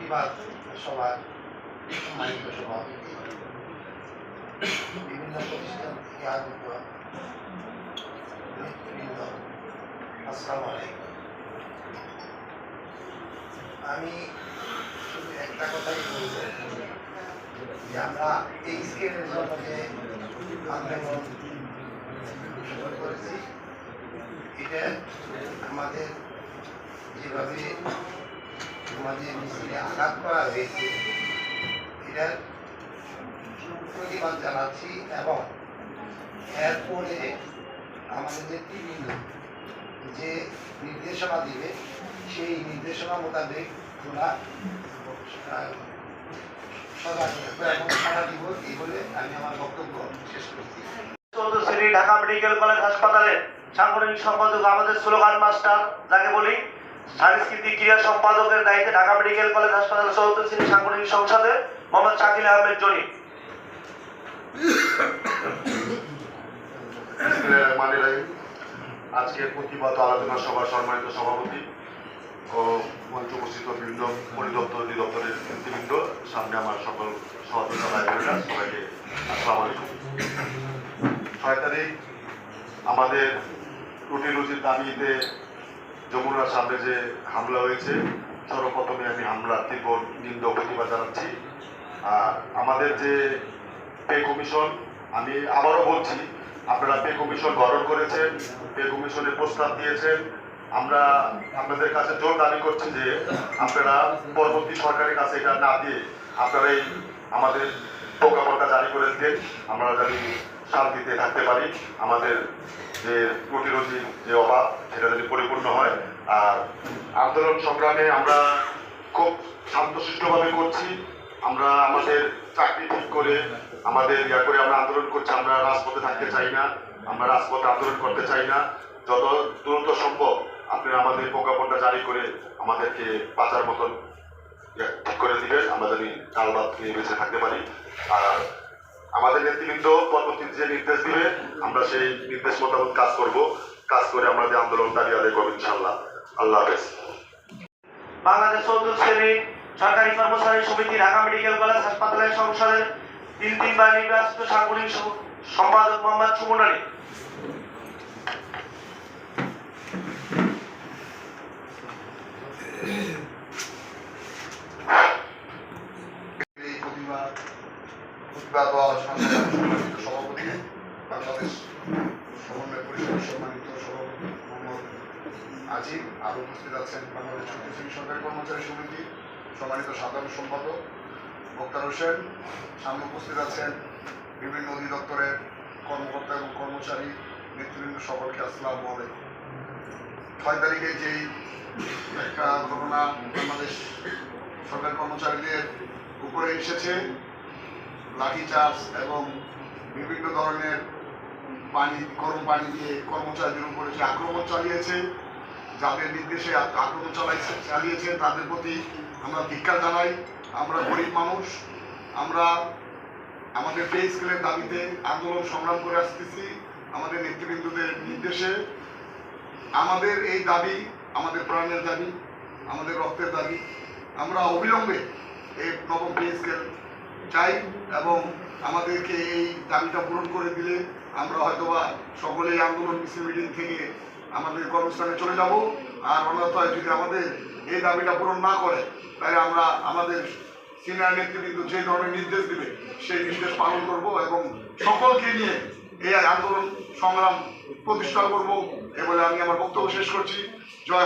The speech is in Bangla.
প্রতিবাদ সভার সম্মানিত সভাপতি, বিভিন্ন প্রতিষ্ঠান থেকে আগত নেতৃবৃন্দ, আসসালামু আলাইকুম। আমি শুধু একটা কথাই বলবো যে আমরা এই স্কেলের জন্য যে আন্দোলন শুরু করেছি, এটা আমাদের যেভাবে আমাদের মিছিলে আঘাত করা হয়েছে এটার প্রতিবাদ জানাচ্ছি এবং এরপরে আমাদের নেতৃবৃন্দ যে নির্দেশনা দিবে সেই নির্দেশনা মোতাবেক আমরা সাড়া দিব এই বলে আমি আমার বক্তব্য শেষ করছি। চৌধুরী ঢাকা মেডিকেল কলেজ হাসপাতালের সাংগঠনিক সম্পাদক আমাদের স্লোগান মাস্টার যাকে বলি, সাংস্কৃতিক ক্রীড়া সম্পাদকের দায়িত্বে ঢাকা মেডিকেল কলেজ হাসপাতাল চতুর্থ শ্রেণী সাংগঠনিক সংসদের মোহাম্মদ শাকিল আহমেদ জনি। আজকের প্রতিবাদ আলোচনা সভার সম্মানিত সভাপতি ও মঞ্চ উপস্থিত বিভিন্ন পরিদপ্তর অধিদপ্তরের নেতৃবৃন্দ, সামনে আমার সকল সহযোগিতা ভাইবোনেরা, সবাইকে আসসালামু আলাইকুম। 6 তারিখ আমাদের রুটি রুজির দাবিতে যমুনার সামনে যে হামলা হয়েছে, সর্বপ্রথমে আমি হামলার তীব্র নিন্দা প্রতিবাদ জানাচ্ছি। আর আমাদের যে পে কমিশন, আমি আবারও বলছি, আপনারা পে কমিশন গঠন করেছেন, পে কমিশনের প্রস্তাব দিয়েছেন। আমরা আপনাদের কাছে জোর দাবি করছি যে আপনারা পরবর্তী সরকারের কাছে এটা না দিয়ে আপনারা এই আমাদের প্রজ্ঞাপনটা জারি করে দিন, আমরা যদি শান্তিতে থাকতে পারি, আমাদের যে প্রতিরোধী যে অভাব সেটা যদি পরিপূর্ণ হয়। আর আন্দোলন সংগ্রামে আমরা খুব শান্তশিষ্টভাবে করছি। আমরা আমাদের চাকরি ঠিক করে আমাদের করে আমরা আন্দোলন করছি। আমরা রাজপথে থাকতে চাই না, আমরা রাজপথে আন্দোলন করতে চাই না। যত দ্রুত সম্ভব আপনারা আমাদের প্রজ্ঞাপনটা জারি করে আমাদেরকে বাঁচার মতন ঠিক করে দিবেন, আমরা যদি কাল বাদ নিয়ে বেঁচে থাকতে পারি। আর আমাদের নেতৃবৃন্দ পরবর্তী যে নির্দেশ দিবে আমরা সেই নির্দেশ মোতাবেক কাজ করব, কাজ করে আমরা যে আন্দোলন দাঁড়িয়ে আদায় করবো ইনশাআল্লাহ। আল্লাহ হাফেজ। বাংলাদেশ চতুর্থ শ্রেণী সরকারি কর্মচারী সমিতি ঢাকা মেডিকেল কলেজ হাসপাতালের সংসদের 3 বার নির্বাচিত সাংগঠনিক সম্পাদক মোহাম্মদ সুমন আলী। সভাপতি, বাংলাদেশ সমন্বয় পরিষদের সম্মানিত সভাপতি মোহাম্মদ আজিম, আরও উপস্থিত আছেন বাংলাদেশ চতুর্থ শ্রেণী সরকারি কর্মচারী সমিতি সম্মানিত সাধারণ সম্পাদক মোক্তার হোসেন, সামনে উপস্থিত আছেন বিভিন্ন অধিদপ্তরের কর্মকর্তা এবং কর্মচারী নেতৃবৃন্দ, সকলকে আসসালামু আলাইকুম। 6 তারিখে যেই একটা ঘটনা বাংলাদেশ সরকারি কর্মচারীদের উপরে এসেছে, লাঠিচার্জ এবং বিভিন্ন ধরনের গরম পানি দিয়ে কর্মচারীদের উপরে যে আক্রমণ চালিয়েছে, যাদের নির্দেশে আক্রমণ চালিয়েছে তাদের প্রতি আমরা ধিক্কার জানাই। আমরা গরিব মানুষ, আমরা আমাদের পে স্কেলের দাবিতে আন্দোলন সংগ্রাম করে আসতেছি আমাদের নেতৃবৃন্দদের নির্দেশে। আমাদের এই দাবি আমাদের প্রাণের দাবি, আমাদের রক্তের দাবি। আমরা অবিলম্বে এই নবম পে স্কেল চাই এবং আমাদেরকে এই দাবিটা পূরণ করে দিলে আমরা হয়তোবা সকলেই আন্দোলন মিছিল মিটিং থেকে আমাদের কর্মস্থানে চলে যাব। আর অন্যথায় যদি আমাদের এই দাবিটা পূরণ না করে তাহলে আমরা আমাদের সিনিয়র নেতৃবৃন্দ যে ধরনের নির্দেশ দিবে সেই নির্দেশ পালন করব এবং সকলকে নিয়ে এই আন্দোলন সংগ্রাম প্রতিষ্ঠা করব। এ বলে আমি আমার বক্তব্য শেষ করছি। জয়।